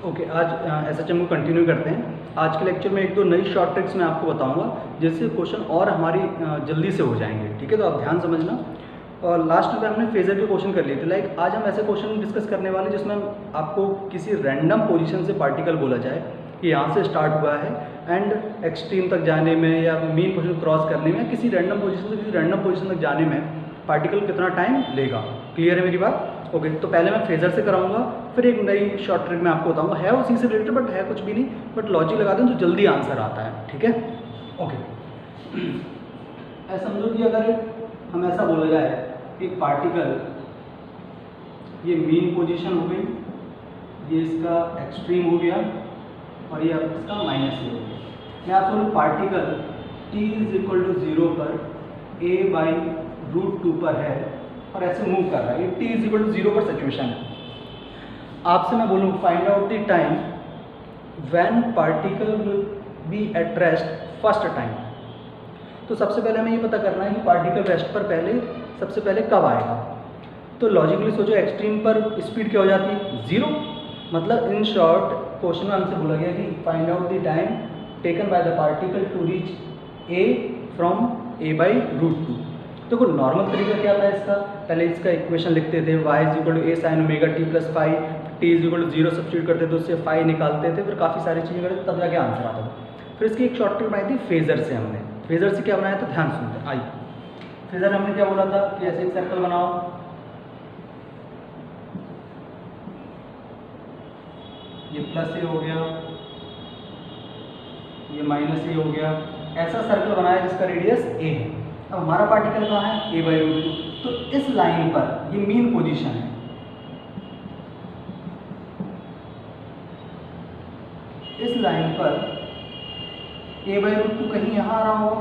Okay, आज SHM को continue करते हैं। आज के लेक्चर में एक दो नई शॉर्ट ट्रिक्स मैं आपको बताऊंगा जिससे क्वेश्चन और हमारी जल्दी से हो जाएंगे। ठीक है, तो आप ध्यान समझना। और लास्ट में हमने फेजर के क्वेश्चन कर लिए थे। लाइक आज हम ऐसे क्वेश्चन डिस्कस करने वाले जिसमें आपको किसी रैंडम पोजीशन से पार्टिकल बोला जाए कि यहाँ से स्टार्ट हुआ है एंड एक्सट्रीम तक जाने में या मेन पोजीशन क्रॉस करने में, किसी रैंडम पोजीशन से किसी रैंडम पोजीशन तक जाने में पार्टिकल कितना टाइम लेगा। क्लियर है मेरी बात? ओके, तो पहले मैं फेजर से कराऊंगा, फिर एक नई शॉर्ट ट्रिक मैं आपको बताऊंगा। है उसी से रिलेटेड बट है कुछ भी नहीं, बट लॉजिक लगा दें तो जल्दी आंसर आता है। ठीक है, ओके। ऐसा समझो कि अगर हम ऐसा बोला जाए एक पार्टिकल, ये मेन पोजीशन हो गई, ये इसका एक्सट्रीम हो गया और ये इसका माइनस हो गया। मैं आपको बोलूँ पार्टिकल t = 0 पर a/√2 पर है और ऐसे मूव कर रहा है। ये t = 0 पर सिचुएशन है। आपसे मैं बोलूँ find out the time when particle will be at rest first time. तो सबसे पहले हमें ये पता करना है कि पार्टिकल रेस्ट पर सबसे पहले कब आएगा। तो लॉजिकली सोचो, एक्सट्रीम पर स्पीड क्या हो जाती है? 0। मतलब इन शॉर्ट क्वेश्चन में हमसे बोला गया कि find out the time taken by the particle to reach a from a/√2। देखो नॉर्मल तरीका क्या था इसका, पहले इसका इक्वेशन लिखते थे y = a sin ωt + phi, t = 0 substitute करते थे, उससे phi निकालते थे, फिर काफ़ी सारी चीज़ें करते तब जाके आंसर आता था। फिर इसकी एक शॉर्ट ट्रिक बनाई थी फेजर से। हमने फेजर से क्या बनाया था, ध्यान सुनते। आइए, फेजर हमने क्या बोला था कि ऐसे एक सर्कल बनाओ, ये +a हो गया, ये -a हो गया। ऐसा सर्कल बनाया जिसका रेडियस a है। अब हमारा पार्टिकल कहाँ है? a/√2। तो इस लाइन पर ये मीन पोजीशन है, इस लाइन पर a/√2 कहीं यहाँ आ रहा होगा,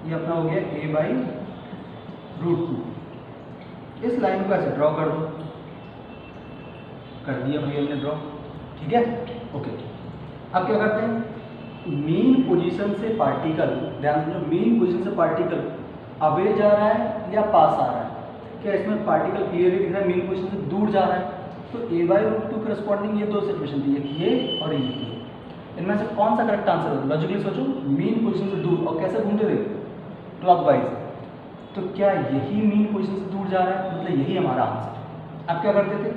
ये अपना हो गया a/√2। इस लाइन को ऐसे ड्रॉ कर दो, कर दिया भाई हमने ड्रॉ। ठीक है, ओके। अब क्या करते हैं, मीन पोजीशन से पार्टिकल, ध्यान समझो, मीन पोजीशन से पार्टिकल अवे जा रहा है या पास आ रहा है? क्या इसमें पार्टिकल क्लियरली दिख रहा है मेन पोजीशन से दूर जा रहा है? तो a/√2 करस्पॉन्डिंग ये दो सिचुएशन थी, एक ये और ये। इनमें से कौन सा करेक्ट आंसर होगा? लॉजिकली सोचो, मीन पोजीशन से दूर, और कैसे घूमते थे? क्लॉकवाइज। तो क्या यही मीन पोजीशन से दूर जा रहा है? मतलब यही हमारा आंसर। आप क्या करते थे,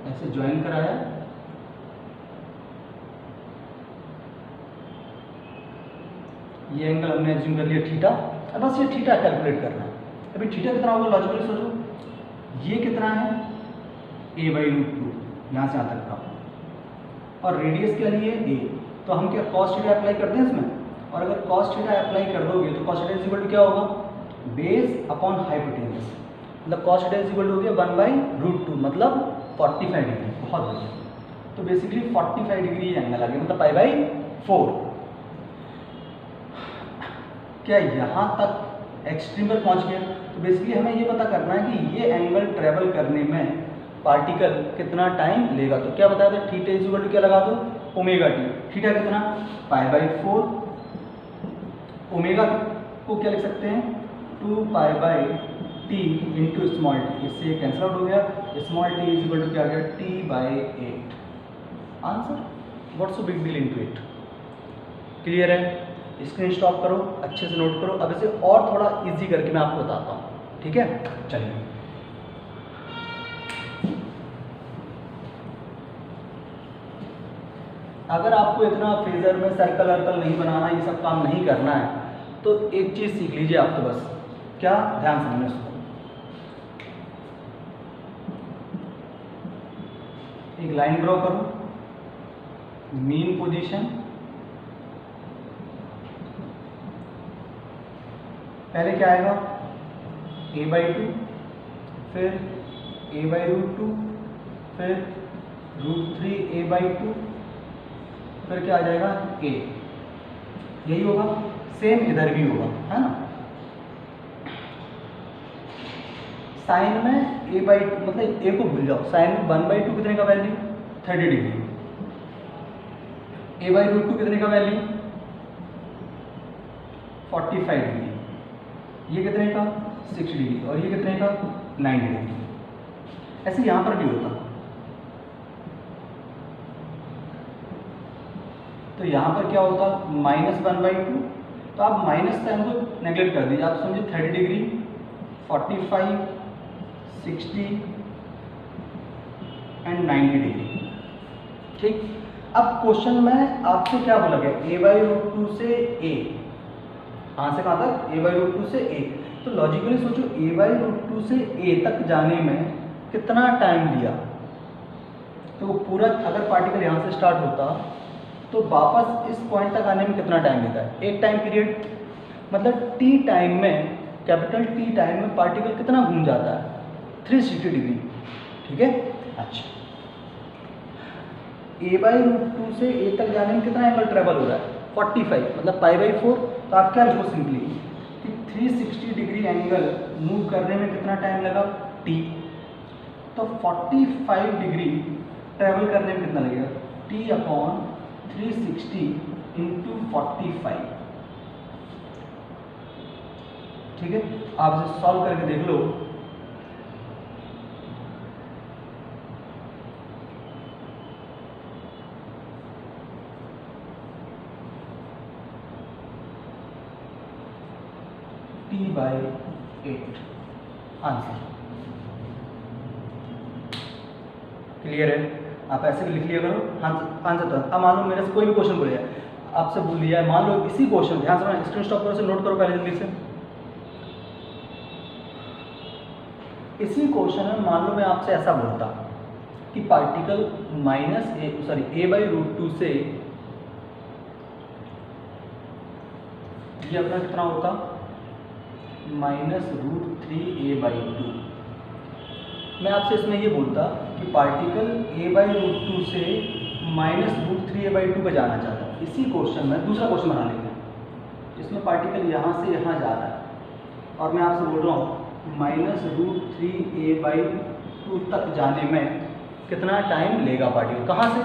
ऐसे ज्वाइन कराया, ये एंगल हमने एज्यूम कर लिया थीटा। अब बस ये थीटा कैलकुलेट करना है। अभी थीटा कितना होगा? लॉजिकली सोचो, ये कितना है? a/√2, यहाँ से यहाँ तक का, और रेडियस क्या लिए? a। तो हम क्या cos थीटा अप्लाई करते हैं इसमें? और अगर cos थीटा अप्लाई कर दोगे तो cos थीटा इक्वल टू क्या होगा? Base upon hypotenuse. मतलब cos थीटा इक्वल टू हो गया 1/√2, मतलब 45 डिग्री। बहुत बढ़िया। तो बेसिकली 45 डिग्री ये एंगल आ गया, मतलब π/4। क्या यहाँ तक एक्सट्रीम पर पहुँच गया? तो बेसिकली हमें ये पता करना है कि ये एंगल ट्रेवल करने में पार्टिकल कितना टाइम लेगा। तो क्या बताया था, थीटा इक्वल टू क्या लगा दो? ω/t। थीटा कितना? π/4। ओमेगा को क्या लिख सकते हैं? 2π/t into small T. इससे कैंसिल आउट हो गया। स्मॉल टी इक्वल टू क्या आ गया? t/8। Answer, what's so big deal into it. Clear है? स्क्रीन स्टॉप करो, अच्छे से नोट करो। अब इसे और थोड़ा इजी करके मैं आपको बताता हूँ। ठीक है, चलिए। अगर आपको इतना फेजर में सर्कल वर्कल नहीं बनाना, ये सब काम नहीं करना है, तो एक चीज़ सीख लीजिए आप। तो बस क्या, ध्यान समझना इसको। एक लाइन ड्रॉ करो, मीन पोजीशन, पहले क्या आएगा? a/2, फिर a/√2, फिर √3 a/2, फिर क्या आ जाएगा? a। यही होगा, सेम इधर भी होगा, है ना? साइन में a/2, मतलब a को भूल जाओ। साइन में 1/2 कितने का वैल्यू? 30 डिग्री। a/√2 कितने का वैल्यू? 45 डिग्री। ये कितने का? 6 डिग्री। और ये कितने का? 9 डिग्री। ऐसे यहाँ पर भी होता। तो यहाँ पर क्या होता -1/2। तो आप माइनस साइन को नेगलेक्ट कर दीजिए, आप समझिए 30 डिग्री, 45, 60 एंड 90 डिग्री। ठीक, अब क्वेश्चन में आपसे क्या बोला गया, a/√2 से a, कहाँ से कहाँ तक, a/√2 से a। तो लॉजिकली सोचो a/√2 से a तक जाने में कितना टाइम लिया। तो वो पूरा अगर पार्टिकल यहाँ से स्टार्ट होता तो वापस इस पॉइंट तक आने में कितना टाइम लेता है, एक टाइम पीरियड। मतलब t टाइम में, कैपिटल T टाइम में पार्टिकल कितना घूम जाता है, 360 डिग्री। ठीक है, अच्छा a/√2 से a तक जाने में कितना एंगल ट्रेवल हो रहा है, 45, मतलब π/4। तो आप क्या लिखो सिंपली कि 360 डिग्री एंगल मूव करने में कितना टाइम लगा, t। तो 45 डिग्री ट्रेवल करने में कितना लगेगा, t/360 × 45। ठीक है, आप इसे सॉल्व करके देख लो। t/8 answer. क्लियर है, आप ऐसे भी लिख लिया करो आंसर। तो अब मान लो मेरे से कोई भी क्वेश्चन बोलिए, आपसे बोल लिया है, मान लो इसी क्वेश्चन, ध्यान से स्क्रीन स्टॉप करो, से नोट करो पहले जल्दी से। इसी क्वेश्चन में मान लो मैं आपसे ऐसा बोलता कि पार्टिकल a/√2 से ये अपना कितना होता, -√3a/2। मैं आपसे इसमें ये बोलता कि पार्टिकल a/√2 से -√3a/2 पे जाना चाहता है। इसी क्वेश्चन में दूसरा क्वेश्चन बना लेते हैं, जिसमें पार्टिकल यहाँ से यहाँ जा रहा है और मैं आपसे बोल रहा हूँ -√3a/2 तक जाने में कितना टाइम लेगा पार्टिकल, कहाँ से,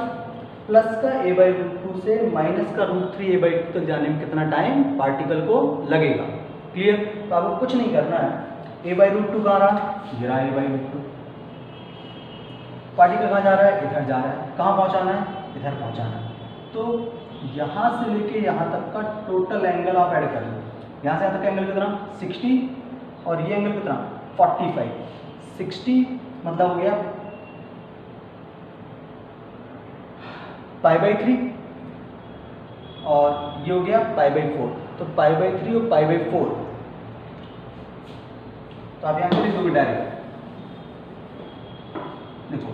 प्लस का a/√2 से माइनस का √3a/2 तक जाने में कितना टाइम पार्टिकल को लगेगा। क्लियर, तो आपको कुछ नहीं करना है, a/√2 कहाँ रहा, ये रहा a/√2। पार्टिकल कहाँ जा रहा है, इधर जा रहा है, कहाँ पहुँचाना है, इधर पहुँचाना है। तो यहाँ से लेके यहाँ तक का टोटल एंगल आप ऐड कर लो। यहाँ से यहाँ तक का एंगल कितना, 60, और ये एंगल कितना, 45। 60 मतलब हो गया π/3, और ये हो गया π/4। तो π/3 और π/4, तो आप यहाँ पे लिख दोगे डायरेक्ट। देखो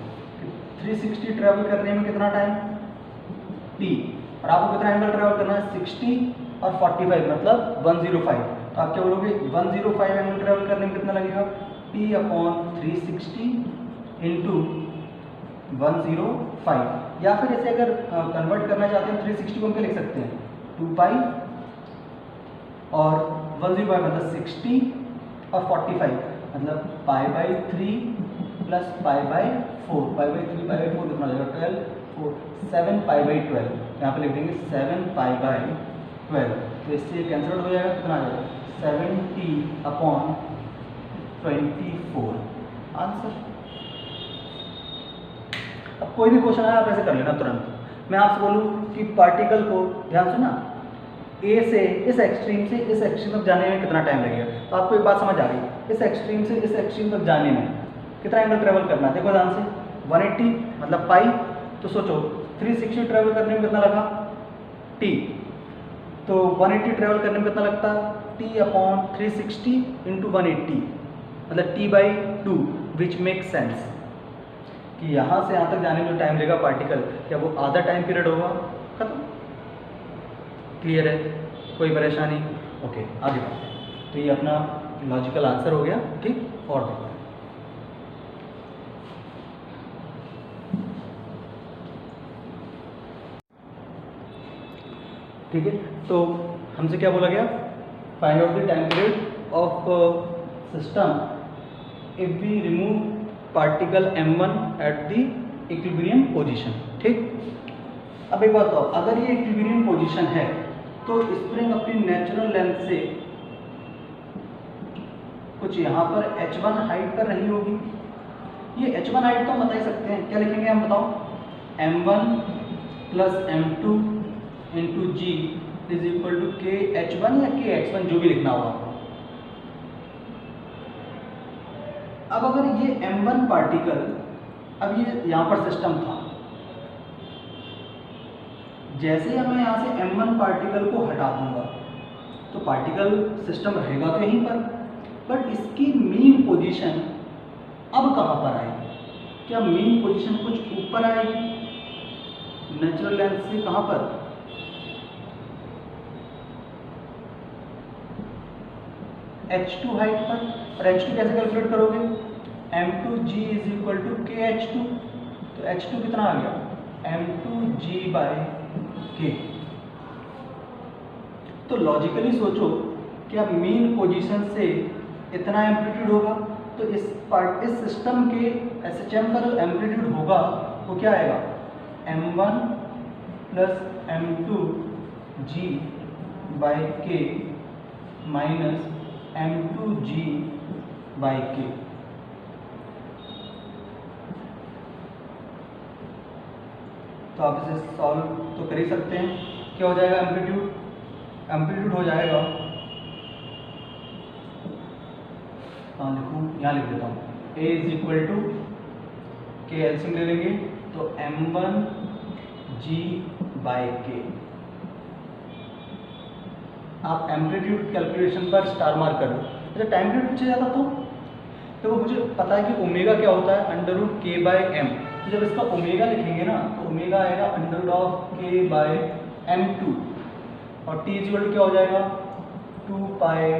360 ट्रेवल करने में कितना टाइम, t, और आपको कितना एंगल ट्रेवल करना है, 60 और 45 मतलब 105। तो आप क्या बोलोगे, 105 एंगल ट्रेवल करने में कितना लगेगा, t/360 × 105। या फिर ऐसे अगर कन्वर्ट करना चाहते हैं 360 को हम क्या लिख सकते हैं, 2π और 105 मतलब 60 और 45 मतलब π/3 प्लस π/4। π/3 π/4 कितना हो जाएगा, 12, 4, 7 π/12। यहाँ पे लिख देंगे 7 π/12। तो इससे कैंसिल हो जाएगा, कितना आ जाएगा, 70/24 आंसर। अब कोई भी क्वेश्चन आया आप ऐसे कर लेना तुरंत। मैं आपसे बोलूँ कि पार्टिकल को, ध्यान से ना, ए से इस एक्सट्रीम से इस एक्सट्रीम तक जाने में कितना टाइम लगेगा, तो आपको एक बात समझ आ गई, इस एक्सट्रीम से इस एक्सट्रीम तक जाने में कितना एंगल ट्रेवल करना है। देखो ध्यान से, 180 मतलब पाई। तो सोचो 360 ट्रेवल करने में कितना लगा, t। तो 180 ट्रेवल करने में कितना लगता है, t/360 × 180 मतलब t/2, विच मेक सेंस कि यहाँ से यहाँ तक जाने में जो टाइम लेगा पार्टिकल, क्या वो आधा टाइम पीरियड होगा, खत्म। क्लियर है, कोई परेशानी, ओके आगे बढ़ते हैं। तो ये अपना लॉजिकल आंसर हो गया। ठीक, और देखते हैं। ठीक है, तो हमसे क्या बोला गया, find out the time period of system if we remove particle m1 at the equilibrium position. ठीक, अब एक बात, तो अगर ये इक्विलिब्रियम पोजीशन है तो स्प्रिंग अपनी नेचुरल लेंथ से कुछ यहाँ पर h1 हाइट पर रही होगी। ये h1 हाइट तो हम बता ही सकते हैं, क्या लिखेंगे हम बताओ, m1 + m2 is equal to k h one या के एक्स वन, जो भी लिखना होगा। अब अगर ये m1 पार्टिकल, अब ये यहाँ पर सिस्टम था, जैसे ही मैं यहाँ से m1 पार्टिकल को हटा दूंगा तो पार्टिकल सिस्टम रहेगा तो यहीं पर, बट इसकी मीन पोजीशन अब कहाँ पर आएगी? क्या मीन पोजीशन कुछ ऊपर आएगी नेचुरल लेंथ से? कहाँ पर? h2 हाइट पर। और h2 कैसे कैलकुलेट करोगे? m2g इज इक्वल टू के h2, तो h2 कितना आ गया? m2g बाय के। तो लॉजिकली सोचो, क्या मीन पोजीशन से इतना एम्पलीट्यूड होगा, तो इस सिस्टम के SHM का जो एम्पलीट्यूड होगा वो क्या आएगा? m1 प्लस m2g बाई के माइनस m2g बाई के। तो आप इसे सॉल्व तो कर ही सकते हैं। क्या हो जाएगा? एम्पलीट्यूड हो जाएगा, हाँ लिखूँ, यहाँ लिख देता हूँ, a इज इक्वल टू के, एलसीएम ले लेंगे तो m1g बाई के। आप एम्पलीट्यूड कैलकुलेशन पर स्टार मार्क कर दो। अच्छा, टाइम पीरियड पूछा जाता तो मुझे पता है कि ओमेगा क्या होता है, अंडर रूट के बाय एम। तो जब इसका ओमेगा लिखेंगे ना तो ओमेगा आएगा अंडर रूट ऑफ के बाय m2, और टी इज इक्वल टू क्या हो जाएगा? 2 पाई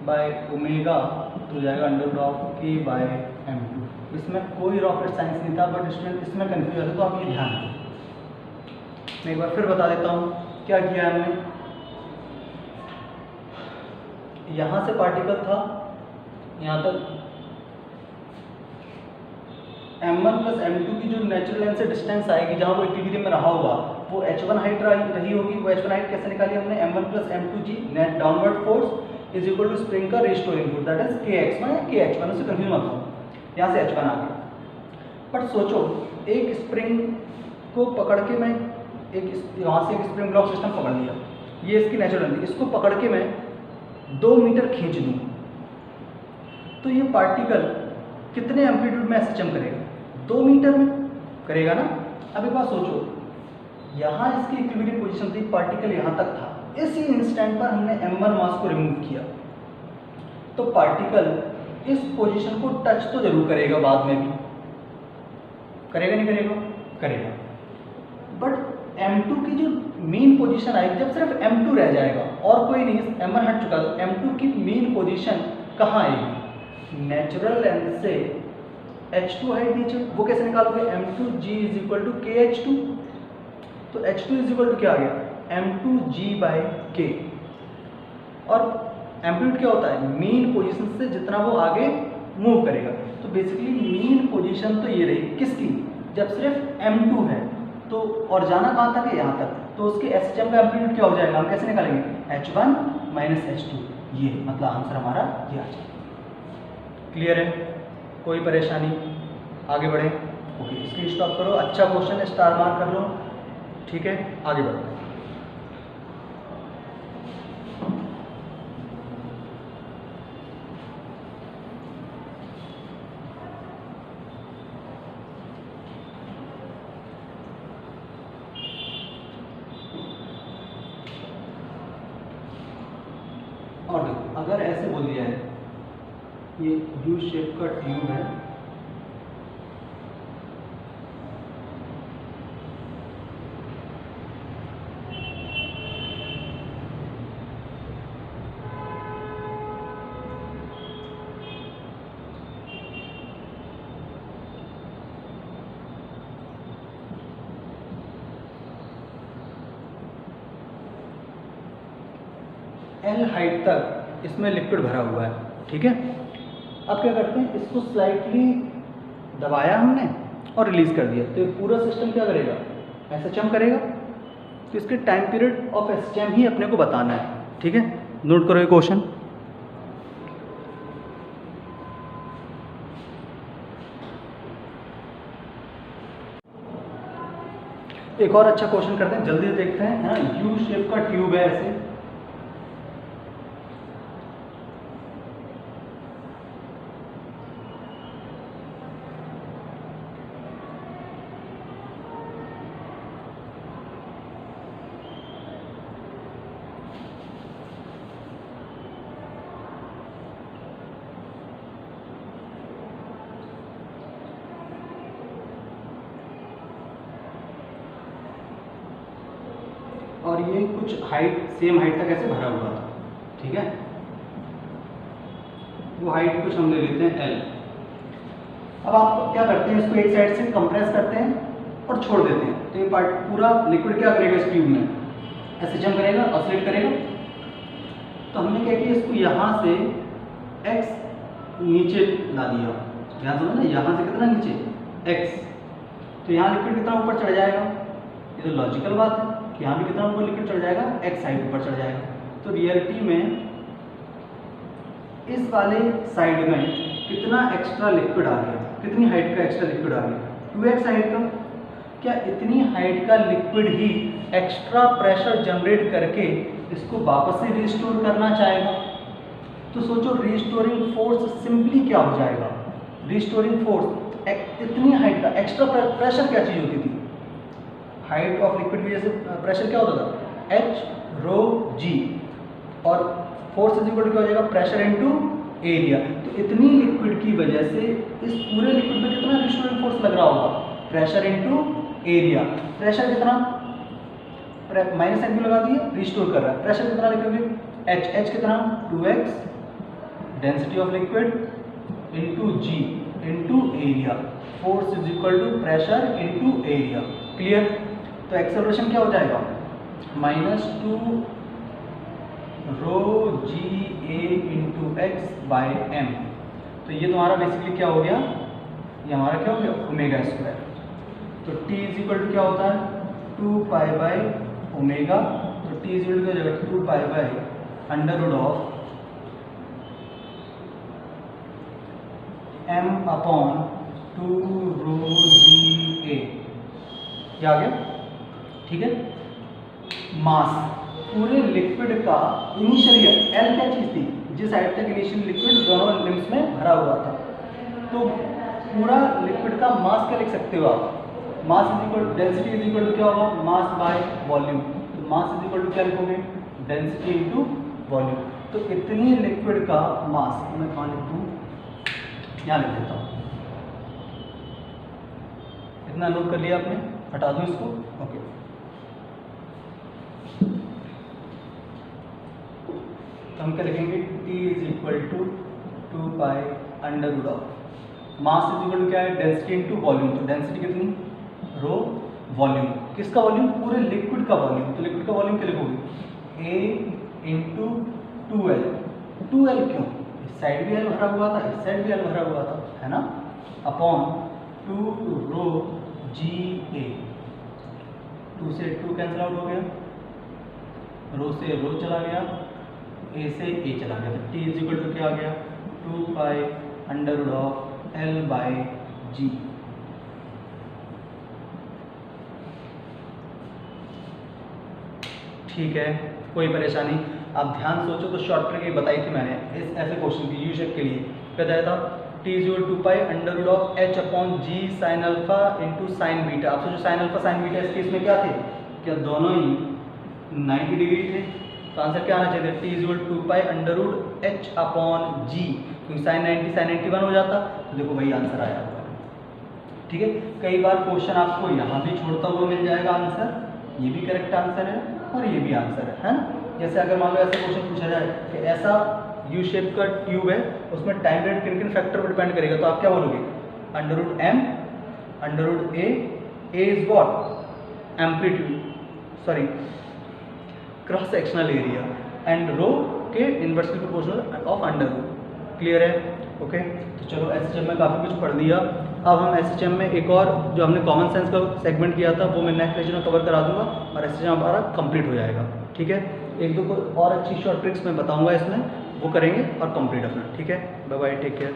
बाय ओमेगा, तो हो जाएगा अंडर रूट ऑफ के बाय m2। इसमें कोई रॉकेट साइंस नहीं था, बट स्टूडेंट इसमें कन्फ्यूज है तो आप ये ध्यान रखें। मैं एक बार फिर बता देता हूँ क्या किया हमने। यहाँ से पार्टिकल था, यहाँ तक m1 प्लस m2 की जो नेचुरल लेंथ से डिस्टेंस आएगी, जहाँ वो इक्विलिब्रियम में रहा होगा, वो h1 हाइट रही होगी। वो h1 हाइट कैसे निकाली हमने? m1 plus m2g net downward force is equal to spring का restoring force, that is kx1 या kh1, उससे कंफ्यूज मत हो। यहाँ से h1 आ गया। बट सोचो, एक स्प्रिंग को पकड़ के मैं यहाँ से एक स्प्रिंग ब्लॉक सिस्टम पकड़ लिया, ये इसकी नेचुरल लेंथ, इसको पकड़ के मैं 2 मीटर खींच दूँ तो ये पार्टिकल कितने एम्पलीट्यूड में SHM करेगा? 2 मीटर में करेगा ना। अब एक बात सोचो, यहाँ इसकी इक्विलिब्रियम पोजीशन थी, पार्टिकल यहाँ तक था, इसी इंस्टेंट पर हमने m1 मास को रिमूव किया, तो पार्टिकल इस पोजीशन को टच तो जरूर करेगा, बाद में भी करेगा, नहीं करेगा? करेगा। बट m2 की जो मीन पोजीशन आएगी, जब सिर्फ m2 रह जाएगा और कोई नहीं, m1 हट चुका, तो m2 की मीन पोजीशन कहाँ आएगी? नेचुरल लेंथ से h2 हाइट नीचे, वो कैसे निकालोगे? m2g इज इक्वल टू के h2, तो h2 इज इक्वल टू क्या आ गया? m2g बाई के। और एम्पलीट्यूड क्या होता है? मीन पोजीशन से जितना वो आगे मूव करेगा। तो बेसिकली मीन पोजीशन तो ये रही किसकी? जब सिर्फ m2 है तो, और जाना कहाँ तक है? यहाँ तक, तो उसके SHM का एम्पलीट्यूड क्या हो जाएगा? हम कैसे निकालेंगे? h1 माइनस h2, ये मतलब आंसर हमारा ये आ जाएगा। क्लियर है? कोई परेशानी? आगे बढ़े? ओके, इसकी स्टॉप करो। अच्छा क्वेश्चन है, स्टार मार्क कर लो। ठीक है, आगे बढ़ो। और देखो, अगर ऐसे बोल दिया है, ये यू शेप का ट्यूब है, L हाइट तक इसमें लिक्विड भरा हुआ है, ठीक है। अब क्या करते हैं, इसको स्लाइटली दबाया हमने और रिलीज कर दिया, तो ये पूरा सिस्टम क्या करेगा? SHM करेगा। तो इसके टाइम पीरियड ऑफ SHM ही अपने को बताना है, ठीक है। नोट करो ये क्वेश्चन। एक और अच्छा क्वेश्चन करते हैं, जल्दी से देखते हैं, है ना। यू शेप का ट्यूब है ऐसे, और ये कुछ हाइट सेम हाइट तक ऐसे भरा हुआ था, ठीक है। वो हाइट कुछ हम ले लेते हैं एल। अब आप क्या करते हैं, इसको एक साइड से कंप्रेस करते हैं और छोड़ देते हैं, तो ये पार्ट पूरा लिक्विड क्या करेगा इस ट्यूब में, ऐसे जम करेगा, ऑसिलेट करेगा। तो हमने क्या किया, इसको यहाँ से x नीचे ला दिया, ध्यान समझ ना, यहाँ से कितना नीचे x, तो यहाँ लिक्विड कितना ऊपर चढ़ जाएगा। ये तो लॉजिकल बात है कि यहाँ भी कितना ऊपर लिक्विड चढ़ जाएगा, x साइड ऊपर चढ़ जाएगा। तो रियलिटी में इस वाले साइड में कितना एक्स्ट्रा लिक्विड आ गया, कितनी हाइट का एक्स्ट्रा लिक्विड आ गया, 2x हाइट का। क्या इतनी हाइट का लिक्विड ही एक्स्ट्रा प्रेशर जनरेट करके इसको वापस से रिस्टोर करना चाहेगा? तो सोचो रिस्टोरिंग फोर्स सिंपली क्या हो जाएगा, रिस्टोरिंग फोर्स इतनी हाइट का एक्स्ट्रा प्रेशर क्या चीज़ होती थी, हाइट ऑफ लिक्विड की वजह से प्रेशर क्या होता था, h रो g, और फोर्स इज इक्वल टू क्या हो जाएगा, प्रेशर इनटू एरिया। तो इतनी लिक्विड की वजह से इस पूरे लिक्विड में कितना रिस्टोरिंग फोर्स लग रहा होगा, प्रेशर इनटू एरिया। प्रेशर कितना, माइनस साइन भी लगा दिए, रिस्टोर कर रहा है। प्रेशर कितना लिखोगे, h कितना 2x density of liquid into g into area, force is equal to pressure into area. Clear? तो एक्सेलरेशन क्या हो जाएगा, -2 rho g A into x by m. तो ये तुम्हारा बेसिकली क्या हो गया, ये हमारा क्या हो गया, ओमेगा स्क्वायर। तो t इज इक्वल टू क्या होता है, 2 पाई बाई ओमेगा। तो t इज इक्वल टू क्या हो जाएगा, 2 pi by under root of m upon 2 rho g A. क्या आ गया, ठीक है। मास पूरे लिक्विड का इनिशियली L क्या चीज़ थी, जिस साइड तक इनिशियल लिक्विड दोनों लिम्स में भरा हुआ था। तो पूरा लिक्विड का मास क्या लिख सकते हो आप, mass is equal density is equal to क्या होगा, मास बाय वॉल्यूम। तो मास इज इक्वल टू क्या लिखोगे, डेंसिटी इनटू वॉल्यूम। तो इतनी लिक्विड का मास, मैं कहाँ लिख दूँ, यहाँ लिख देता हूँ। इतना नोट कर लिया आपने, हटा दूँ इसको, ओके। तो हम क्या लिखेंगे, T is equal to 2 pi under root of mass is equal to क्या है, डेंसिटी इनटू वॉल्यूम। तो डेंसिटी कितनी, रो वॉल्यूम, किसका वॉल्यूम, पूरे लिक्विड का वॉल्यूम। तो लिक्विड का वॉल्यूम क्या लिखोगे, A इंटू 2L। 2L क्यों, इस साइड भी L भरा हुआ था, इस साइड भी L भरा हुआ था, है ना, अपॉन 2 रो जी ए। 2 से 2 कैंसिल आउट हो गया, रो से रो चला गया, ए से ए चला गया। तो T इज इक्वल टू क्या आ गया, 2 pi under root of L by g. ठीक है, कोई परेशानी, आप ध्यान सोचो। तो शॉर्ट ट्रिक ये बताई थी मैंने इस ऐसे क्वेश्चन की, यू शेप के लिए क्या बताया था, T is equal to 2 pi under root of H upon g sine alpha into sine beta. आप सोचो साइन अल्फा साइन बीटा इस केस में क्या थे, क्या दोनों ही 90 डिग्री थे। तो आंसर क्या आना चाहिए, T is equal to 2 pi under root H upon g, क्योंकि साइन 90 साइन 91 हो जाता। तो देखो वही आंसर आया हुआ है, ठीक है। कई बार क्वेश्चन आपको यहाँ भी छोड़ता हुआ मिल जाएगा आंसर, ये भी करेक्ट आंसर है और ये भी आंसर है ना। जैसे अगर मान लो ऐसा क्वेश्चन पूछा जाए कि ऐसा यू शेप का ट्यूब है, उसमें टाइम रेट किन किन फैक्टर पर डिपेंड करेगा, तो आप क्या बोलोगे, under root m, under root a is what, amplitude, sorry cross sectional area, and rho के inversely proportional of under root. Clear है, ओके। तो चलो एसएचएम में काफ़ी कुछ पढ़ दिया। अब हम एसएचएम में एक और जो हमने कॉमन सेंस का सेगमेंट किया था वो मैं नेक्स्ट लेक्चर में कवर करा दूंगा और एसएचएम हमारा कंप्लीट हो जाएगा, ठीक है। एक दो और अच्छी शॉर्ट ट्रिक्स मैं बताऊंगा इसमें, वो करेंगे और कंप्लीट अपना, ठीक है। Bye bye, take care.